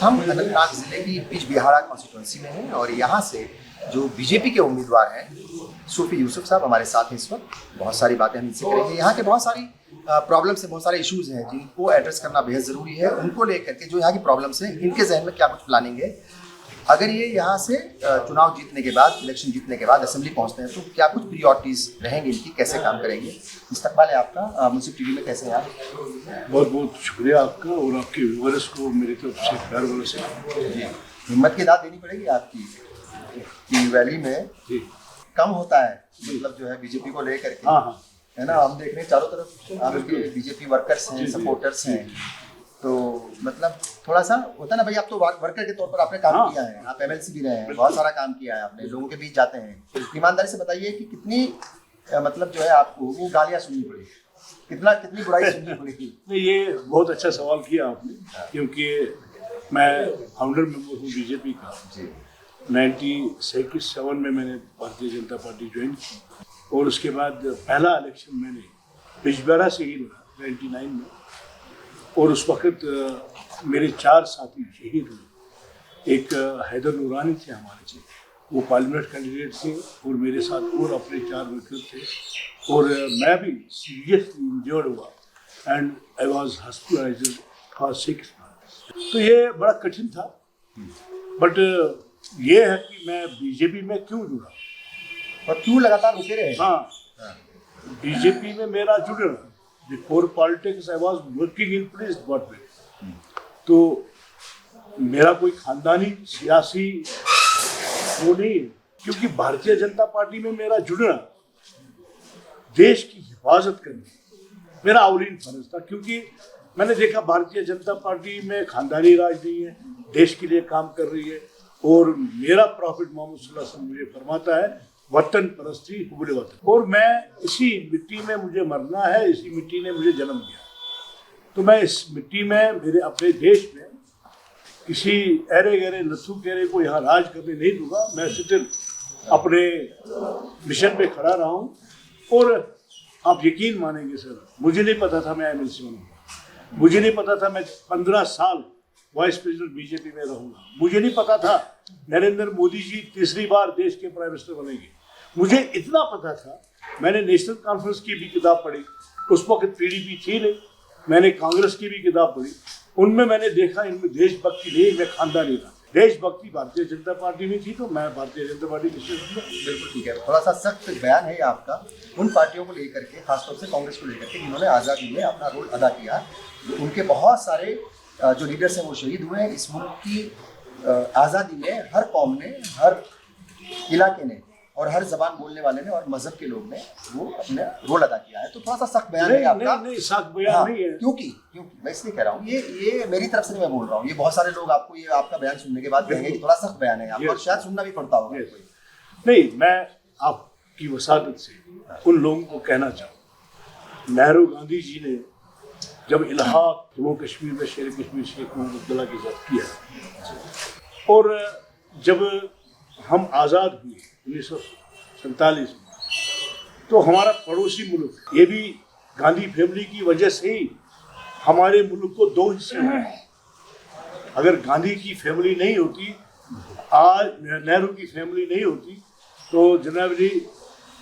हम अनंतनाग जिले की बिजबिहाड़ा कॉन्स्टिट्यूंसी में हैं और यहाँ से जो बीजेपी के उम्मीदवार हैं सूफी यूसुफ साहब हमारे साथ हैं इस वक्त। बहुत सारी बातें हम इनसे करेंगे। यहाँ के बहुत सारी प्रॉब्लम्स हैं, बहुत सारे इश्यूज हैं जिनको एड्रेस करना बेहद ज़रूरी है। उनको लेकर के जो यहाँ की प्रॉब्लम्स हैं, इनके जहन में क्या कुछ प्लानिंग है, अगर ये यहाँ से चुनाव जीतने के बाद, इलेक्शन जीतने के बाद असेंबली पहुँचते हैं तो क्या कुछ प्रियोरिटीज़ रहेंगी इनकी, कैसे काम करेंगे। इस्तकबाल है आपका मुंसिफ टीवी में, कैसे हैं आप? बहुत बहुत शुक्रिया आपका और आपके व्यूअर्स को मेरी तरफ से प्यार भरा से हिम्मत की दाद देनी पड़ेगी आपकी कि वैली में कम होता है, मतलब जो है बीजेपी को लेकर के। हाँ है ना, हम देख रहे हैं चारों तरफ आपके बीजेपी वर्कर्स हैं, सपोर्टर्स हैं, तो मतलब थोड़ा सा होता है ना भाई। आप तो वर्कर के तौर पर आपने काम किया है, आप एमएलसी भी रहे हैं, बहुत सारा काम किया है आपने, लोगों के बीच जाते हैं। ईमानदारी से बताइए कि कितनी मतलब जो है आपको वो गालियाँ सुननी पड़ी, कितनी बुराई सुननी पड़ी? नहीं, ये बहुत अच्छा सवाल किया आपने, क्योंकि मैं फाउंडर मेंबर हूँ बीजेपी का। 1997 में मैंने भारतीय जनता पार्टी ज्वाइन की और उसके बाद पहला इलेक्शन मैंने बिजबिहाड़ा से ही लड़ा 99 में। और उस वक्त मेरे 4 साथी शहीद हुए। एक हैदर नूरानी थे हमारे से, वो पार्लियामेंट कैंडिडेट थे और मेरे साथ और अपने 4 वर्कर थे। और मैं भी सीरियसली इंजर्ड हुआ and I was hospitalised for 6 months। तो ये बड़ा कठिन था, बट ये है कि मैं बीजेपी में क्यों जुड़ा और क्यों लगातार रुके रहे? हाँ, बीजेपी में मेरा जुड़ना, before politics I was working in police department. तो मेरा कोई खानदानी सियासी वो नहीं है, क्योंकि भारतीय जनता पार्टी में मेरा जुड़ना देश की हिफाजत करना मेरा अवलीन फर्ज था। क्योंकि मैंने देखा भारतीय जनता पार्टी में खानदानी राज नहीं है, देश के लिए काम कर रही है। और मेरा प्रॉफिट मोहम्मद सल्लल्लाहु अलैहि वसल्लम मुझे फरमाता है, वतन परस्ती हुब्बुल वतन। और मैं इसी मिट्टी में मुझे मरना है, इसी मिट्टी ने मुझे जन्म दिया। तो मैं इस मिट्टी में, मेरे अपने देश में किसी ऐरे गहरे लत्थू केरे को यहाँ राज करने नहीं दूंगा। मैं स्टिल अपने मिशन पे खड़ा रहा हूँ। और आप यकीन मानेंगे सर, मुझे नहीं पता था मैं एमएलसी बनूंगा, मुझे नहीं पता था मैं 15 साल वाइस प्रेसिडेंट बीजेपी में रहूंगा, मुझे नहीं पता था नरेंद्र मोदी जी तीसरी बार देश के प्राइम मिनिस्टर बनेंगे। मुझे इतना पता था, मैंने नेशनल कॉन्फ्रेंस की भी किताब पढ़ी, उस वक्त पीडीपी थी नहीं, मैंने कांग्रेस की भी किताब पढ़ी, उनमें मैंने देखा इनमें देशभक्ति नहीं, मैं खानदानी था। देशभक्ति भारतीय जनता पार्टी में थी, तो मैं भारतीय जनता पार्टी में। बिल्कुल ठीक है। थोड़ा सा सख्त बयान है आपका उन पार्टियों को लेकर के, खासतौर से कांग्रेस को लेकर के, जिन्होंने आज़ादी में अपना रोल अदा किया। उनके बहुत सारे जो लीडर्स हैं वो शहीद हुए हैं। इस मुल्क की आज़ादी में हर कौम ने, हर इलाके ने और हर जबान बोलने वाले ने और मजहब के लोग ने वो अपना रोल अदा किया है। तो थोड़ा सा सख्त बयान है आपका। नहीं, सख्त बयान नहीं है। क्योंकि मैं इसलिए कह रहा हूँ, ये मेरी तरफ से नहीं, मैं बोल रहा हूँ, ये बहुत सारे लोग आपको ये आपका बयान सुनने के बाद कहेंगे कि थोड़ा सख्त बयान है आपका, और शायद सुनना भी पड़ता होगा। नहीं, मैं आपकी वसादत से उन लोगों को कहना चाहूँ, नेहरू गांधी जी ने जब इलाहाक जम्मू कश्मीर में शेर कश्मीर शेख मोहम्मद अब्दुल्ला के साथ किया, और जब हम आज़ाद हुए 1947 में, तो हमारा पड़ोसी मुल्क, ये भी गांधी फैमिली की वजह से ही हमारे मुल्क को 2 हिस्से में। अगर गांधी की फैमिली नहीं होती, आज नेहरू की फैमिली नहीं होती, तो जनाब जी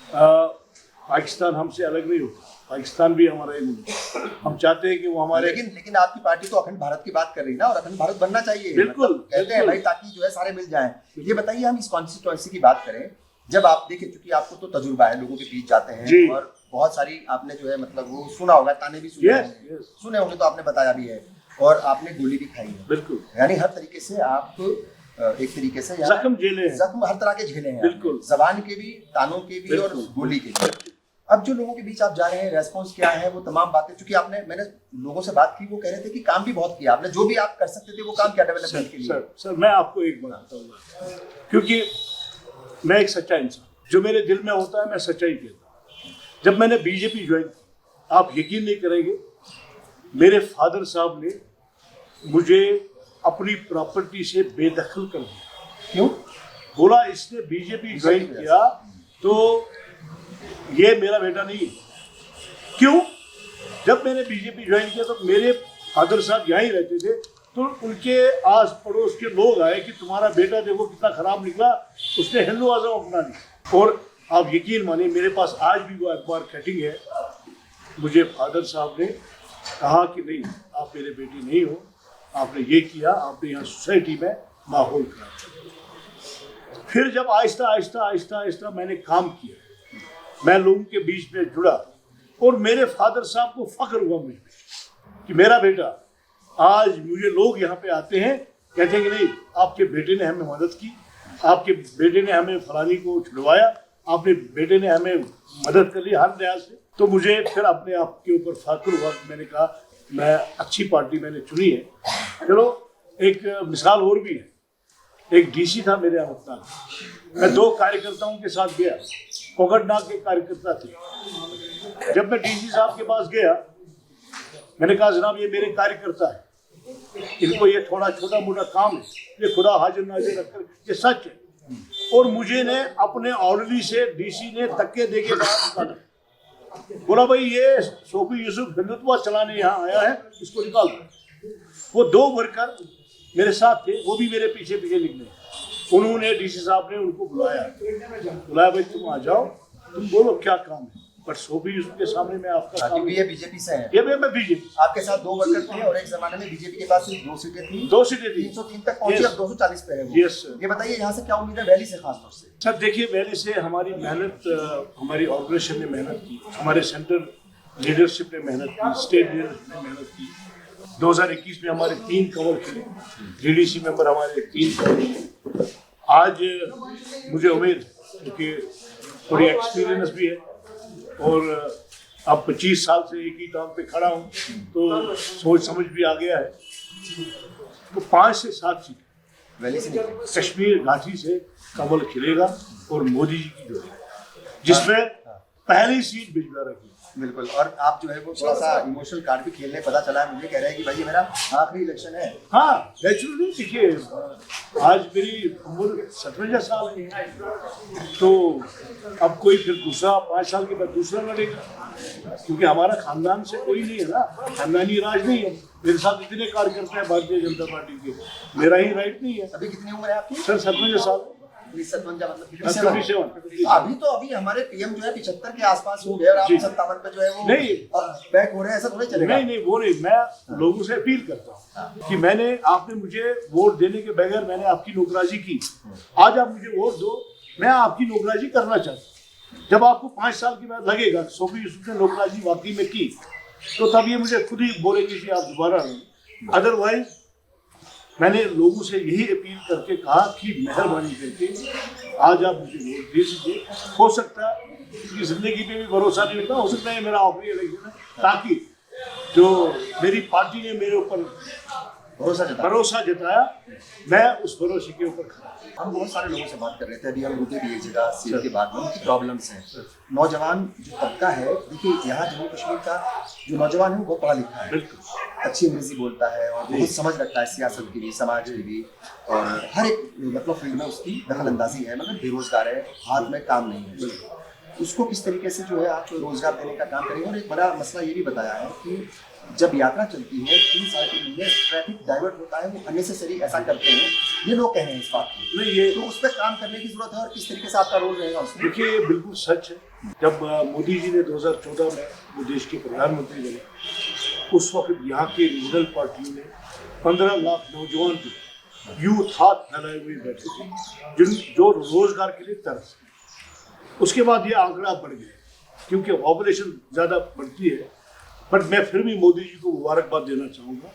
पाकिस्तान हमसे अलग नहीं होता। पाकिस्तान भी हमारा ही मुल्क है, हम चाहते हैं कि वो हमारे। लेकिन आपकी पार्टी तो अखंड भारत की बात कर रही है ना, और अखंड भारत बनना चाहिए। बिल्कुल, मतलब कहते हैं भाई, ताकि जो है सारे मिल जाएं। ये बताइए, हम इस कॉन्स्टिट्यूएंसी की बात करें, जब आप देखें, चूंकि आपको तो तजुर्बा है, लोगों के बीच जाते हैं और बहुत सारी आपने जो है मतलब वो सुना होगा, ताने भी सुने होंगे, तो आपने बताया भी है, और आपने गोली भी खाई है। बिल्कुल, यानी हर तरीके से आप एक तरीके से जख्म हर तरह के झेले हैं। बिल्कुल, जबान के भी, तानों के भी और गोली के भी। अब जो लोगों के बीच आप जा रहे हैं, रेस्पॉन्स क्या है, वो तमाम बातें, चूंकि मैंने लोगों से बात की, वो कह रहे थे कि काम भी बहुत किया आपने, जो भी आप कर सकते थे वो काम किया डेवलपमेंट के लिए। सर, मैं आपको एक बात बताऊंगा, क्योंकि मैं एक सच्चा इंसान, जो मेरे दिल में होता है मैं सच्चाई कहता हूँ। जब मैंने बीजेपी ज्वाइन की, आप यकीन नहीं करेंगे, मेरे फादर साहब ने मुझे अपनी प्रॉपर्टी से बेदखल कर दिया। क्यों? बोला इसने बीजेपी ज्वाइन किया तो ये मेरा बेटा नहीं है। क्यों? जब मैंने बीजेपी ज्वाइन किया तो मेरे फादर साहब यहाँ ही रहते थे, तो उनके आस पड़ोस के लोग आए कि तुम्हारा बेटा देखो कितना खराब निकला, उसने हिंदू आज़म अपना लिया। और आप यकीन मानिए मेरे पास आज भी वो अखबार कटिंग है। मुझे फादर साहब ने कहा कि नहीं, आप मेरे बेटे नहीं हो, आपने ये किया, आपने यहाँ सोसाइटी में माहौल खराब किया। फिर जब आहिस्ता आहिस्ता आहिस्ता आहिस्ता मैंने काम किया, मैं लोगों के बीच में जुड़ा, और मेरे फादर साहब को फख्र हुआ मुझे कि मेरा बेटा, आज मुझे लोग यहाँ पे आते हैं कहते हैं कि नहीं, आपके बेटे ने हमें मदद की, आपके बेटे ने हमें फलानी को छुड़वाया, आपने बेटे ने हमें मदद कर ली हर लिहाज से। तो मुझे फिर अपने आप के ऊपर फख्र हुआ। मैंने कहा मैं अच्छी पार्टी मैंने चुनी है। चलो एक मिसाल और भी है। एक डीसी था मेरे अनंतनाग, मैं 2 कार्यकर्ताओं के साथ गया, कोकड़नाग के कार्यकर्ता थे। जब मैं डीसी साहब के पास गया, मैंने कहा जनाब ये मेरे कार्यकर्ता है, इनको ये थोड़ा छोटा मोटा काम है, ये खुदा हाजिर नाजिर रखकर, ये सच है। और मुझे ने अपने ऑर्डरली से डीसी ने धक्के दे के बाहर निकाला, बोला भाई ये सोफी यूसुफ हिंदुत्व चलाने यहाँ आया है, इसको निकाल दो। वो 2 वर्कर मेरे साथ थे, वो भी मेरे पीछे पीछे निकले। उन्होंने डीसी साहब ने उनको बुलाया भाई तुम आ जाओ, तुम बोलो क्या काम है। पर सोफी यूसुफ के सामने मैं आपका काम, ये बीजेपी से है, ये मैं बीजेपी, आपके साथ 2 वर्कर थे और एक जमाने में बीजेपी के पास सिर्फ 2 सीटें थी, 2 सीटें थी, 303 तक पहुंची, अब 240 पे है वो। Yes sir. ये बताइए यहाँ से क्या उम्मीद है वैली से, खास तौर से? सर देखिए, पहले से हमारी मेहनत, हमारी ऑर्गेनाइजेशन ने मेहनत की, हमारे सेंटर लीडरशिप ने मेहनत की, स्टेट लीडरशिप ने मेहनत की। 2021 में हमारे 3 कवर खिले, डीडीसी मेंबर हमारे 3 कवर खिले। आज मुझे उम्मीद है क्योंकि थोड़ी एक्सपीरियंस भी है और अब 25 साल से एक ही काम पे खड़ा हूँ, तो सोच समझ भी आ गया है। तो 5 से 7 सीट वैली से निकले, कश्मीर घाटी से कमल खिलेगा और मोदी जी की जो है, जिसमें पहली सीट बिजनौर की। बिल्कुल। और आप जो है वो थोड़ा सा इमोशनल कार्ड भी खेलने, पता चला है मुझे, कह रहे हैं कि भाई ये मेरा आखिरी इलेक्शन है। हाँ नेचुरली, देखिए आज मेरी उम्र 57 साल है, तो अब कोई फिर दूसरा 5 साल के बाद दूसरा लड़ेगा, क्योंकि हमारा खानदान से कोई नहीं है ना, खानदानी राज नहीं है। मेरे साथ इतने कार्यकर्ता है भारतीय जनता पार्टी के, मेरा ही राइट नहीं है। अभी कितनी उम्र है आपकी? सर 57 साल। 57 अभी हमारे पीएम जो है 75 के आसपास हो गए और आप 57 पे जो है वो नहीं बैक हो रहे हैं, ऐसा थोड़ी चलेगा। नहीं वो नहीं, मैं लोगों से अपील करता हूँ कि आपने मुझे वोट देने के बगैर मैंने आपकी नौकराजी की, आज आप मुझे वोट दो, मैं आपकी नौकराजी करना चाहता हूँ। जब आपको 5 साल के बाद लगेगा सोफी यूसुफ ने नौकराजी वाकई में की, तो तब ये मुझे खुद ही बोलेंगे कि आप दोबारा। अदरवाइज मैंने लोगों से यही अपील करके कहा कि मेहरबानी करके आज आप मुझे वोट दे दीजिए। हो सकता है कि जिंदगी पे भी भरोसा नहीं होता, हो सकता है मेरा आखिरी इलेक्शन है, ताकि जो मेरी पार्टी ने मेरे ऊपर भरोसा जताया, मैं उस भरोसे के ऊपर खड़ा। हम बहुत सारे लोगों से बात कर रहे थे, अभी हम रुके भी एक जगह सीट के बाद में, उनकी प्रॉब्लम्स हैं। नौजवान जो तबका है, देखिए यहाँ जम्मू कश्मीर का जो नौजवान है वो पढ़ा लिखा है, अच्छी अंग्रेजी बोलता है और बहुत समझ रखता है सियासत की भी, समाज की भी, और हर एक मतलब फील्ड में उसकी दखल अंदाजी है, मतलब बेरोजगार है, हाथ में काम नहीं है। उसको किस तरीके से जो है आप रोजगार देने का काम करेंगे? और एक बड़ा मसला ये भी बताया है कि जब यात्रा चलती है 3-3.5 महीने ट्रैफिक डाइवर्ट होता है, वो अननेसेसरी ऐसा करते हैं, ये लोग कह रहे हैं इस बात को। नहीं, ये तो उस पर काम करने की जरूरत है और किस तरीके से आपका रोल रहेगा उसमें? देखिए, ये बिल्कुल सच है। जब मोदी जी ने 2014 में वो देश के प्रधानमंत्री बने, उस वक्त यहाँ के रीजनल पार्टियों ने 15 लाख नौजवान यूथ हाथ फैलाए हुए बैठे थे, जो रोजगार के लिए तरस। उसके बाद ये आंकड़ा बढ़ गया क्योंकि पॉपुलेशन ज़्यादा बढ़ती है। बट मैं फिर भी मोदी जी को मुबारकबाद देना चाहूँगा।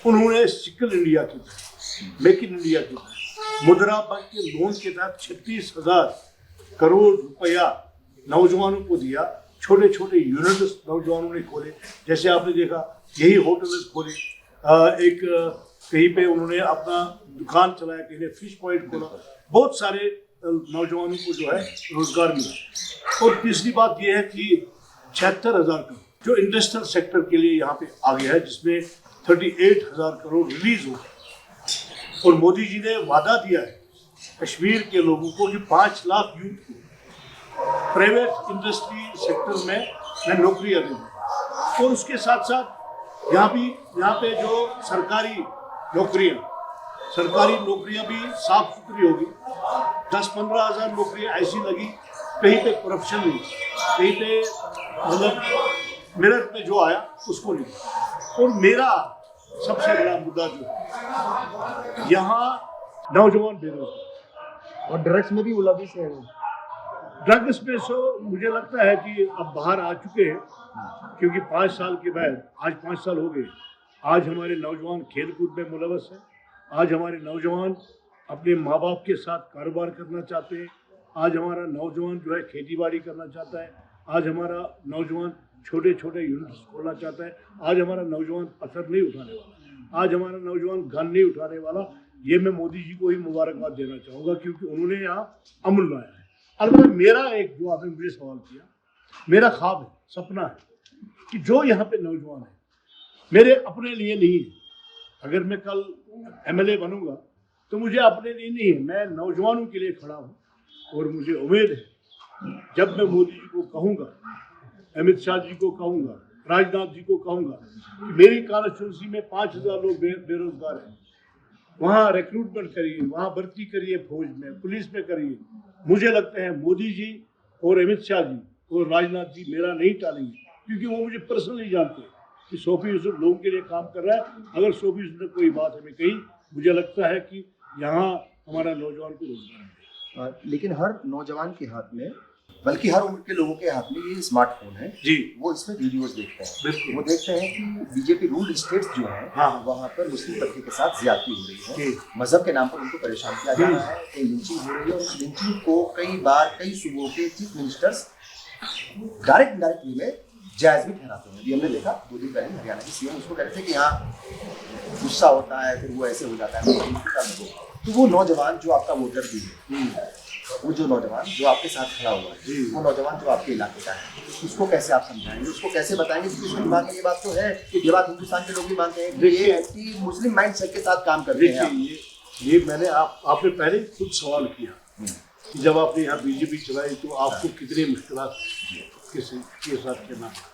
उन्होंने स्किल इंडिया के तहत, मेक इन इंडिया के तहत, मुद्रा बैंक के लोन के तहत 36,000 करोड़ रुपया नौजवानों को दिया। छोटे छोटे यूनिट्स नौजवानों ने खोले, जैसे आपने देखा यही होटल खोले, एक कहीं पे उन्होंने अपना दुकान चलाया, कहीं ने फिश पॉइंट खोला। बहुत सारे नौजवानों को जो है रोजगार मिला। और तीसरी बात यह है कि 76,000 करोड़ जो इंडस्ट्रियल सेक्टर के लिए यहाँ पे आ गया है, जिसमें 38,000 करोड़ रिलीज हो गए। और मोदी जी ने वादा दिया है कश्मीर के लोगों को कि 5 लाख यूथ को प्राइवेट इंडस्ट्री सेक्टर में मैं नौकरियाँ दूँगा। और उसके साथ साथ यहाँ पे जो सरकारी नौकरियां, सरकारी नौकरियां भी साफ सुथरी होगी। 10-15 हज़ार नौकरियां ऐसी लगी, कहीं पे करप्शन नहीं, कहीं पे मतलब मेरठ में जो आया उसको नहीं। और मेरा सबसे बड़ा मुद्दा जो है, यहाँ नौजवान बेरोजगार और ड्रग्स में भी मुलविस है वो। ड्रग्स में सो मुझे लगता है कि अब बाहर आ चुके हैं, क्योंकि 5 साल के बाद, आज 5 साल हो गए, आज हमारे नौजवान खेलकूद में मुलविस हैं। आज हमारे नौजवान अपने माँ बाप के साथ कारोबार करना चाहते हैं। आज हमारा नौजवान जो है खेती बाड़ी करना चाहता है। आज हमारा नौजवान छोटे छोटे यूनिट्स खोलना चाहता है। आज हमारा नौजवान पत्थर नहीं उठाने वाला, आज हमारा नौजवान गन नहीं उठाने वाला। ये मैं मोदी जी को ही मुबारकबाद देना चाहूँगा, क्योंकि उन्होंने यहाँ अमन लाया है। अलबत्ता मेरा एक, जो आपने मुझे सवाल किया, मेरा ख्वाब है, सपना है कि जो यहाँ पे नौजवान है, मेरे अपने लिए नहीं है। अगर मैं कल MLA बनूंगा तो मुझे अपने लिए नहीं है, मैं नौजवानों के लिए खड़ा हूँ। और मुझे उम्मीद है जब मैं मोदी जी को कहूँगा, अमित शाह जी को कहूँगा, राजनाथ जी को कहूँगा कि मेरी कॉन्स्टिट्यूंसी में 5,000 लोग बेरोजगार हैं, वहाँ रिक्रूटमेंट करिए, वहाँ भर्ती करिए, फौज में, पुलिस में करिए। मुझे लगता है मोदी जी और अमित शाह जी और राजनाथ जी मेरा नहीं टालेंगे, क्योंकि वो मुझे पर्सनली जानते हैं कि सोफी यूसुफ लोगों के लिए काम कर रहा है। अगर सोफी यूसुफ ने कोई बात हमें कही, मुझे लगता है कि यहाँ हमारा नौजवान को रोजगार मिलेगा। लेकिन हर नौजवान के हाथ में, बल्कि हर उम्र के लोगों के हाथ में ये स्मार्टफोन है जी। वो इसमें वीडियोस देखते हैं। बिल्कुल। वो देखते हैं कि बीजेपी रूल्ड स्टेट्स जो हैं, हाँ। वहाँ पर मुस्लिम तबके के साथ ज्यादती हो रही है, जी। मजहब के नाम पर उनको परेशान किया जा रहा है, कई लिंचिंग हो रही है। और उस लिंचिंग को कई बार कई सूबों के chief ministers direct indirect way में जायज भी ठहराते हैं। अभी हमने देखा 2 दिन पहले हरियाणा के सीएम उसको कह रहे थे कि यहाँ गुस्सा होता है, फिर वो ऐसे हो जाता है। तो वो नौजवान जो आपका वोटर भी है, वो जो नौजवान जो आपके साथ खड़ा हुआ है, वो नौजवान जो आपके इलाके का है, उसको कैसे आप समझाएंगे, उसको कैसे बताएंगे? क्योंकि उसके दिमाग में ये बात तो है, ये बात हिंदुस्तान के लोग भी मानते हैं कि ये एंटी मुस्लिम माइंडसेट के साथ काम करते हैं। ये मैंने आपने पहले खुद सवाल किया कि जब आपने यहाँ बीजेपी चलाई तो आपको कितनी मुश्किलात किसी के साथ करना पड़ा।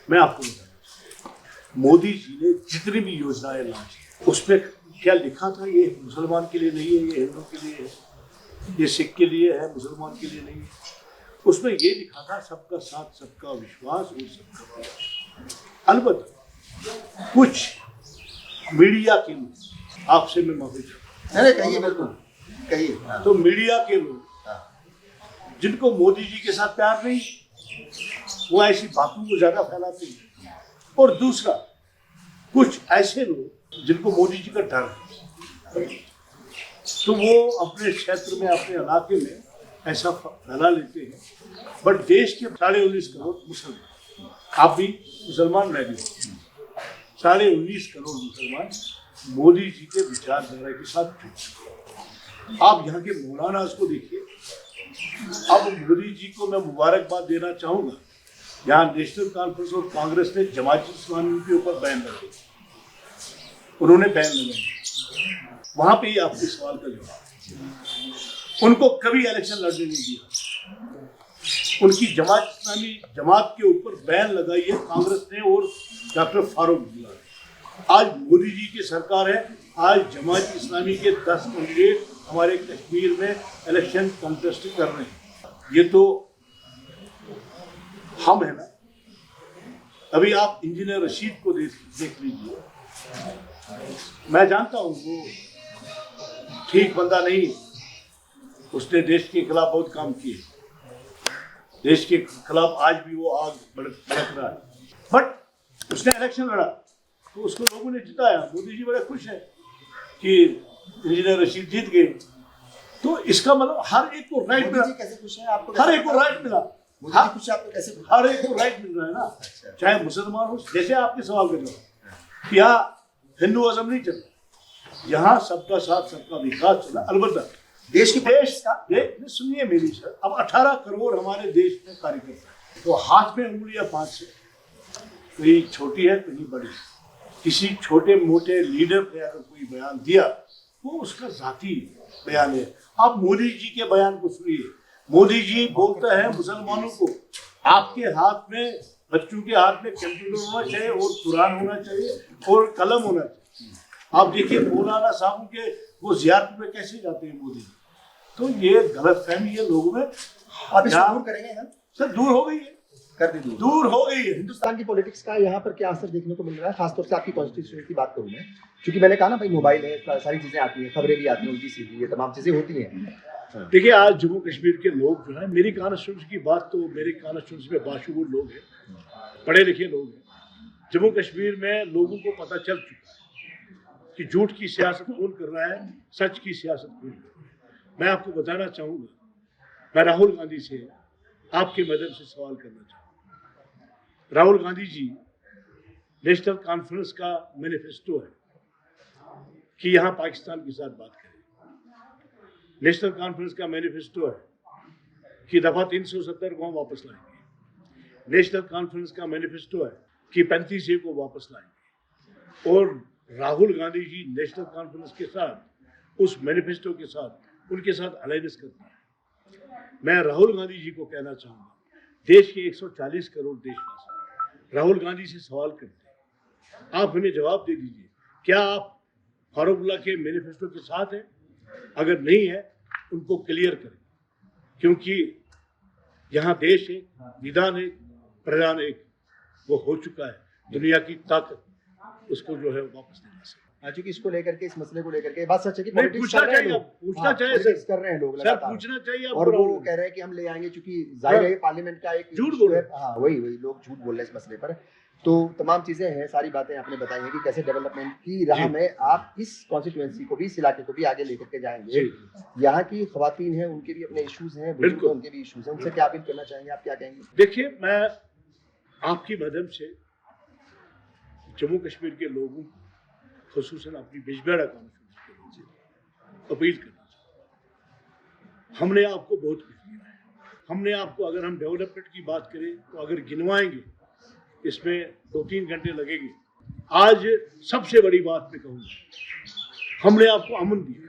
मैं आपको बताऊँ, मोदी जी ने जितनी भी योजनाएं लाई, उसमें क्या लिखा था? ये मुसलमान के लिए नहीं है, ये हिंदू के लिए है, ये सिख के लिए है, मुसलमान के लिए नहीं है। उसमें ये लिखा था सबका साथ, सबका विश्वास और सबका प्यार। अलबत्ता कुछ मीडिया के लोग, आपसे मैं माफी चाहता नहीं, कहिए, बिल्कुल कहिए। हूँ, तो मीडिया के लोग जिनको मोदी जी के साथ प्यार नहीं, वो ऐसी बातों को ज्यादा फैलाते हैं। और दूसरा, कुछ ऐसे लोग जिनको मोदी जी का डर है, तो वो अपने क्षेत्र में, अपने इलाके में ऐसा फैला लेते हैं। बट देश के 19.5 करोड़ मुसलमान, आप भी मुसलमान, मैं भी, 19.5 करोड़ मुसलमान मोदी जी के विचारधारा के साथ जुड़ चुके हैं। आप यहाँ के मौलाना को देखिए। अब मोदी जी को मैं मुबारकबाद देना चाहूँगा, यहाँ नेशनल कॉन्फ्रेंस और कांग्रेस ने जमात इस्लामी के ऊपर बैन लगाया, उन्होंने बैन लगाया। वहां पे ही आपके सवाल का जवाब, उनको कभी इलेक्शन लड़ने नहीं दिया। उनकी जमात इस्लामी जमात के ऊपर बैन लगाई है कांग्रेस ने और डॉक्टर फारूक अब्दुल्ला ने। आज मोदी जी की सरकार है, आज जमात इस्लामी के 10 कैंडिडेट हमारे कश्मीर में इलेक्शन कंटेस्ट कर रहे हैं। ये तो हम है ना। अभी आप इंजीनियर रशीद को देख लीजिए, मैं जानता हूँ वो ठीक बंदा नहीं, उसने देश के खिलाफ बहुत काम किए, देश के खिलाफ आज भी वो आग भड़क रहा है। बट उसने इलेक्शन लड़ा तो उसको लोगों ने जिताया। मोदी जी बड़े खुश हैं कि इंजीनियर रशीद जीत गए। तो इसका मतलब हर एक को राइट मिला। कैसे खुश हैं? आपको हर एक को राइट मिला। खुश आपको कैसे? हर एक को राइट मिल रहा है ना, चाहे मुसलमान हो। जैसे आपके सवाल कर रहे हो, यहाँ हिंदुइज्म नहीं चल रहा, यहाँ सबका साथ सबका विकास चला। अलबत्ता देश का सुनिए मेरी सर, अब 18 करोड़ हमारे देश में कार्यकर्ता है, तो हाथ में उंगलियां 5 से, कहीं छोटी है कहीं बड़ी। किसी छोटे मोटे लीडर ने अगर कोई बयान दिया वो उसका जाती बयान है। आप मोदी जी के बयान को सुनिए। मोदी जी बोलता है मुसलमानों को, आपके हाथ में, बच्चों के हाथ में कंप्यूटर होना चाहिए और कुरान होना चाहिए और कलम होना चाहिए। आप देखिए मौलाना साहब के वो जियारत में कैसे जाते हैं मोदी, तो ये गलतफहमी है लोगों में। आप इसको दूर करेंगे हम? सर दूर हो गई है, कर दी दूर हो गई है। हिंदुस्तान की पॉलिटिक्स का यहाँ पर क्या असर देखने को मिल रहा है, खासतौर से आपकी कॉन्स्टिट्यूशन की बात करूँ मैं, क्योंकि मैंने कहा ना भाई मोबाइल है, सारी चीजें आती हैं, खबरें भी आती हैं, उल्टी सीधी, ये तमाम चीजें होती हैं। देखिए आज जम्मू कश्मीर के लोग जो है, मेरी कॉन्स्टिट्यूंसी की बात, तो मेरी कॉन्स्टिट्यूंसी में बाशुबूर लोग हैं, पढ़े लिखे लोग हैं। जम्मू कश्मीर में लोगों को पता चल चुका है कि झूठ की सियासत कौन कर रहा है, सच की सियासत कौन कर रहा है। मैं आपको बताना चाहूँगा, मैं राहुल गांधी से आपके माध्यम से सवाल करना चाहूँगा। राहुल गांधी जी, नेशनल कॉन्फ्रेंस का मैनिफेस्टो है कि यहाँ पाकिस्तान के साथ बात करें। नेशनल कॉन्फ्रेंस का मैनिफेस्टो है कि दफा 370 को हम वापस लाएंगे। नेशनल कॉन्फ्रेंस का मैनिफेस्टो है कि 35A को वापस लाएंगे। और राहुल गांधी जी नेशनल कॉन्फ्रेंस के साथ, उस मैनिफेस्टो के साथ, उनके साथ अलायंस करते हैं। मैं राहुल गांधी जी को कहना चाहूँगा, देश के 140 करोड़ देशवासी राहुल गांधी से सवाल करते हैं, आप हमें जवाब दे दीजिए, क्या आप फारूकुल्लाह के मैनिफेस्टो के साथ हैं? अगर नहीं है, उनको क्लियर करें, क्योंकि यहाँ देश एक, विधान एक, प्रधान एक, वो हो चुका है। दुनिया की ताकत उसको जो है वापस देना से। चूंकि इसको लेकर के, इस मसले को लेकर के बात सच है कि नहीं, पूछना चाहिए, पूछना चाहिए सर, कर रहे हैं लोग सर पूछना चाहिए। और वो कह रहे हैं कि हम ले आएंगे, क्योंकि जाहिर है पार्लियामेंट का एक झूठ बोल रहे हैं। हाँ वही लोग झूठ बोल रहे हैं इस मसले पर। तो तमाम चीजें हैं, सारी बातें आपने बताई हैं कि कैसे डेवलपमेंट की राह में आप इस कॉन्स्टिट्यूएंसी को भी, इस इलाके को भी आगे लेकर के जाएंगे। यहाँ की खवातीन हैं, उनके भी अपने इश्यूज हैं, बिल्कुल उनके भी इश्यूज हैं, उनसे क्या अपील करना चाहेंगे, आप क्या कहेंगे? देखिए, मैं आपकी माध्यम से जम्मू कश्मीर के लोगों को, खुसूसन अपनी बिजबेड़ा कॉन्स्टिट्यूंसी के अपील करना चाहता हूँ। हमने आपको बहुत कुछ दिया है, हमने आपको, अगर हम डेवलपमेंट की बात करें तो अगर गिनवाएंगे इसमें 2-3 घंटे लगेंगे। आज सबसे बड़ी बात मैं कहूँगा, हमने आपको अमन दिया।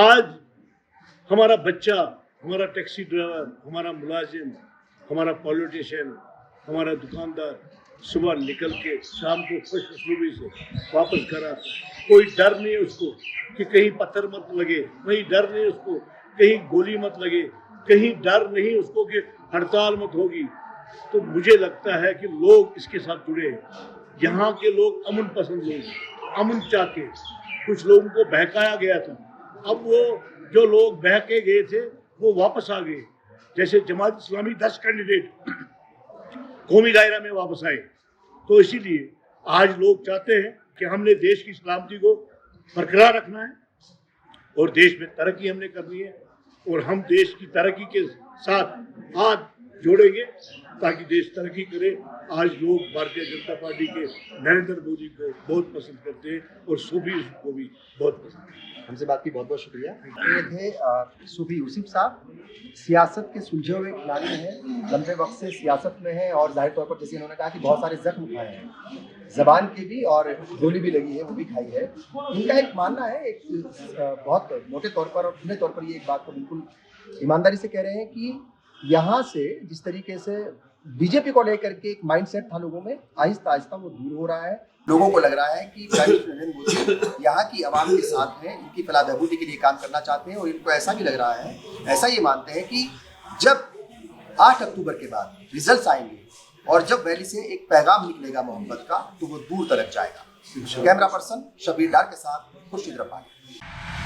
आज हमारा बच्चा, हमारा टैक्सी ड्राइवर, हमारा मुलाजिम, हमारा पॉलिटिशियन, हमारा दुकानदार सुबह निकल के शाम को खुशखुशबी से वापस घर आता है। कोई डर नहीं है उसको कि कहीं पत्थर मत लगे, कहीं डर नहीं उसको कहीं गोली मत लगे, कहीं डर नहीं उसको कि हड़ताल मत होगी। तो मुझे लगता है कि लोग इसके साथ जुड़े हैं। यहाँ के लोग अमन पसंद लोग, अमन चाहते। कुछ लोगों को बहकाया गया था, अब वो जो लोग बहके गए थे वो वापस आ गए। जैसे जमात इस्लामी 10 कैंडिडेट कौमी दायरा में वापस आए। तो इसीलिए आज लोग चाहते हैं कि हमने देश की सलामती को बरकरार रखना है और देश में तरक्की हमने करनी है, और हम देश की तरक्की के साथ हाथ जोड़ेंगे ताकि देश तरक्की करे। आज लोग भारतीय जनता पार्टी के नरेंद्र मोदी को बहुत पसंद करते हैं और सूफी को भी बहुत पसंद करते हैं। हमसे बात की बहुत बहुत शुक्रिया। ये थे सूफी यूसुफ साहब, सियासत के सुलझे हुए खिलाड़ी हैं, लंबे वक्त से सियासत में हैं और जाहिर तौर पर जैसे इन्होंने कहा कि बहुत सारे जख्म खाए हैं, ज़बान की भी और गोली भी लगी है, वो भी खाई है। इनका एक मानना है, एक बहुत मोटे तौर पर और खुले तौर पर ये एक बात को बिल्कुल ईमानदारी से कह रहे हैं कि यहाँ से जिस तरीके से बीजेपी को लेकर के एक माइंडसेट था लोगों में, आहिस्ता आहिस्ता वो दूर हो रहा है। लोगों को लग रहा है कि नरेंद्र मोदी यहाँ की आवाम के साथ हैं, इनकी फलाह बहबूदी के लिए काम करना चाहते हैं, और इनको ऐसा भी लग रहा है, ऐसा ये मानते हैं कि जब 8 अक्टूबर के बाद रिजल्ट्स आएंगे और जब वैली से एक पैगाम निकलेगा मोहब्बत का, तो वो दूर तक जाएगा। कैमरा पर्सन शबीर डार के साथ खुर्शीद रब्बानी।